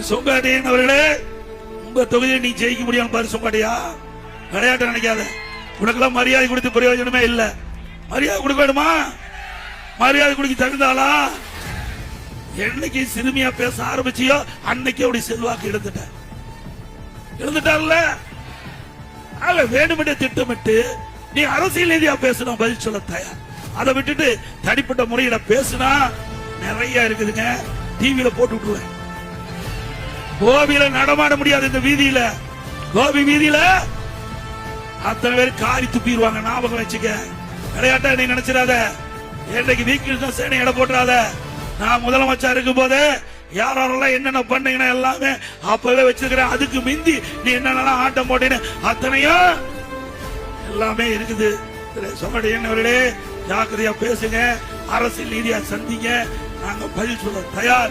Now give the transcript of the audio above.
சொங்காட்டையன் அவர்களே, உங்க தொகுதியை நீ ஜெயிக்க முடியும் பாரு. சொங்காட்டையா விளையாட்டு நினைக்காத. உனக்கெல்லாம் மரியாதை கொடுத்து பிரயோஜனமே இல்ல. மரியாதை கொடுக்க வேணுமா? மரியாதை கொடுக்க தகுந்தாளா? என்னைக்கு சிறுமியா பேச ஆரம்பிச்சியோ அன்னைக்கு அப்படி செல்வாக்கு இழந்துட்டார்ல. வேணுமென்றே திட்டமிட்டு நீ அரசியல் ரீதியா பேசணும், பதில் சொல்ல தயார். அதை விட்டுட்டு தனிப்பட்ட முறையில பேசினா நிறைய இருக்குதுங்க. டிவியில போட்டு விட்டுருவேன். கோபியில நடமாட முடியாது. இந்த வீதியில, கோபி வீதியில அத்தனை பேர் காரி துப்பிடுவாங்க. ஞாபகம் வச்சுக்க. விளையாட்டா நீ நினைச்சிடாத. என்னைக்கு வீக்கிருந்தா சேனை இட போட்டுறாத. நான் முதலமைச்சர் இருக்கும் போது யாரெல்லாம் என்னென்ன பண்ணீங்கன்னா எல்லாமே அப்பவே வச்சிருக்கிறேன். அதுக்கு மிந்தி நீ என்னென்னலாம் ஆட்டம் போட்டீன்னு அத்தனையும் எல்லாமே இருக்குது. சொன்னவர்களே, ஜாக்கிரதையா பேசுங்க, அரசியல் ரீதியா சந்திங்க. நாங்க பதில் சொல்ல தயார்.